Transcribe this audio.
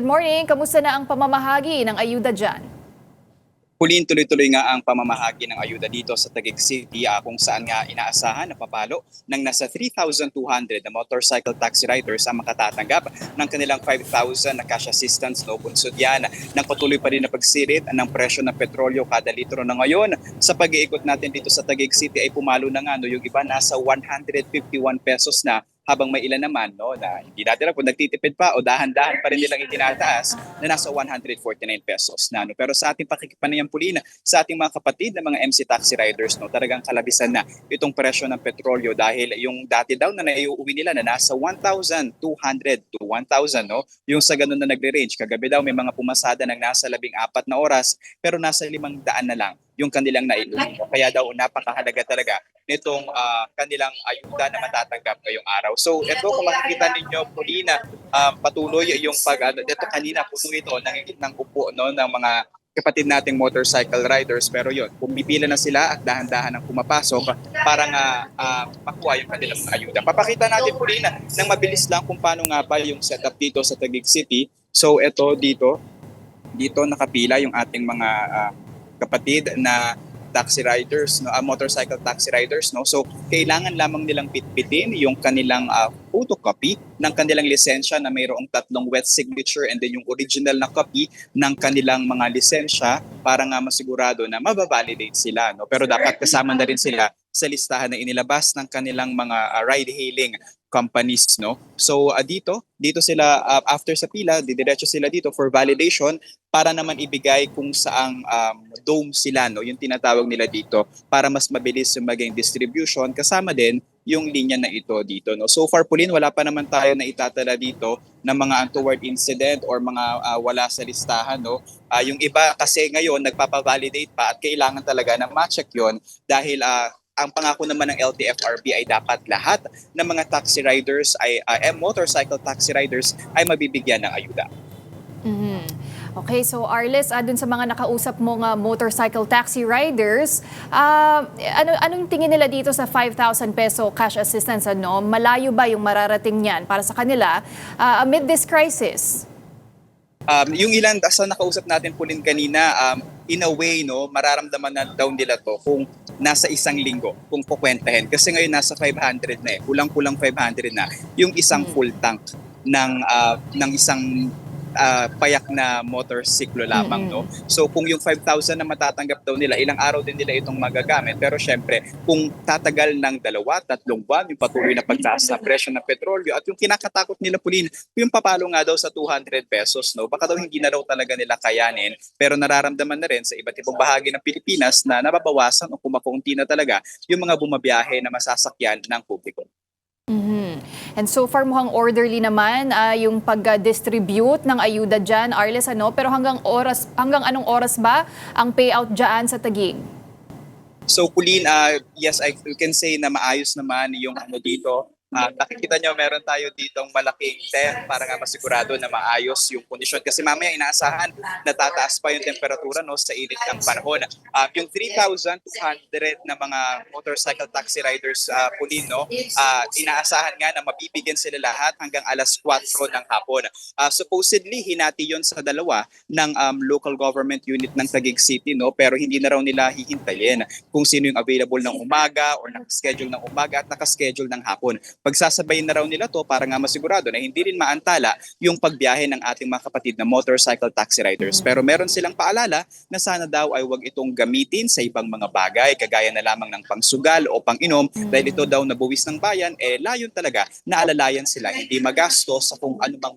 Good morning, kamusta na ang pamamahagi ng ayuda dyan? Huliin tuloy-tuloy nga ang pamamahagi ng ayuda dito sa Taguig City kung saan nga inaasahan na papalo ng nasa 3,200 na motorcycle taxi riders ang makatatanggap ng kanilang 5,000 na cash assistance. No, bunsod yan ng patuloy pa rin na pagsirit ng presyo ng petrolyo kada litro na ngayon. Sa pag-iikot natin dito sa Taguig City ay pumalo na nga, no, yung iba nasa 151 pesos na, habang may ilan naman na hindi natin alam kung nagtitipid pa o dahan-dahan pa rin nilang itinataas na nasa 149 pesos na. Pero sa ating pakikipanayam pulina sa ating mga kapatid na mga MC taxi riders, talagang kalabisan na itong presyo ng petrolyo dahil yung dati daw na naiuwi nila na nasa 1,200 to 1,000, yung sa ganun na nagre-range. Kagabi daw may mga pumasada ng nasa 14 na oras pero nasa 500 na lang yung kanilang naiuwi. Kaya daw napakahalaga talaga nitong kanilang ayuda na matatanggap ngayong araw. So ito kung makikita ninyo, Paulina, patuloy yung ito kanina puno ito ng upo ng mga kapatid nating motorcycle riders, pero yun, pumipila na sila at dahan-dahan ang pumapasok para nga makuha yung kanilang ayuda. Papakita natin, Paulina, ng mabilis lang kung paano nga ba yung setup dito sa Taguig City. So ito dito nakapila yung ating mga kapatid na taxi riders, motorcycle taxi riders. So kailangan lamang nilang pitpitin yung kanilang photocopy ng kanilang lisensya na mayroong 3 wet signature and then yung original na copy ng kanilang mga lisensya para nga masigurado na mababalidate sila. Pero dapat kasama na rin sila sa listahan na inilabas ng kanilang mga ride-hailing companies. So dito sila after sa pila, didiretso sila dito for validation para naman ibigay kung saang dome sila, yung tinatawag nila dito, para mas mabilis yung maging distribution kasama din yung linya na ito dito. So far, Pauline, wala pa naman tayo na itatala dito ng mga untoward incident or mga wala sa listahan. Yung iba kasi ngayon nagpapavalidate pa at kailangan talaga na ma-check yun dahil ang pangako naman ng LTFRB ay dapat lahat ng mga taxi riders motorcycle taxi riders ay mabibigyan ng ayuda. Okay, so Arles, dun sa mga nakausap mong motorcycle taxi riders, anong tingin nila dito sa 5,000 peso cash assistance? Malayo ba yung mararating niyan para sa kanila amid this crisis? Yung ilan sa nakausap natin po rin kanina, in a way, mararamdaman na daw nila to kung nasa 1 linggo, kung kukwentahin. Kasi ngayon nasa 500 na kulang-kulang 500 na yung isang full tank ng isang payak na motorsiklo lamang. So kung yung 5,000 na matatanggap daw nila, ilang araw din nila itong magagamit. Pero syempre, kung tatagal ng 2-3 buwan, yung patuloy na pagtaas na presyo ng petrolyo at yung kinakatakot nila, Pauline, yung papalo nga daw sa 200 pesos. Baka daw hindi na daw talaga nila kayanin, pero nararamdaman na rin sa iba't ibang bahagi ng Pilipinas na nababawasan o kumakunti na talaga yung mga bumabiyahe na masasakyan ng publiko. And so far mukhang orderly naman yung pag-distribute ng ayuda dyan, Arles, pero hanggang anong oras ba ang payout dyan sa Taguig? So Pauline, yes, I can say na maayos naman yung dito. Nakikita nyo, meron tayo ditong malaking tent para nga masigurado na maayos yung kondisyon. Kasi mamaya inaasahan na tataas pa yung temperatura sa init ng panahon. Yung 3,200 na mga motorcycle taxi riders, Pauline, inaasahan nga na mabibigyan sila lahat hanggang alas 4 ng hapon. Supposedly, hinati yon sa 2 ng local government unit ng Taguig City, pero hindi na raw nila hihintayin kung sino yung available ng umaga or nakaschedule ng umaga at nakaschedule ng hapon. Pagsasabayin na raw nila to para nga masigurado na hindi rin maantala yung pagbiyahe ng ating mga kapatid na motorcycle taxi riders. Pero meron silang paalala na sana daw ay huwag itong gamitin sa ibang mga bagay, kagaya na lamang ng pangsugal o panginom, dahil ito daw nabuwis ng bayan, layon talaga na alalayan sila, hindi magastos sa kung anumang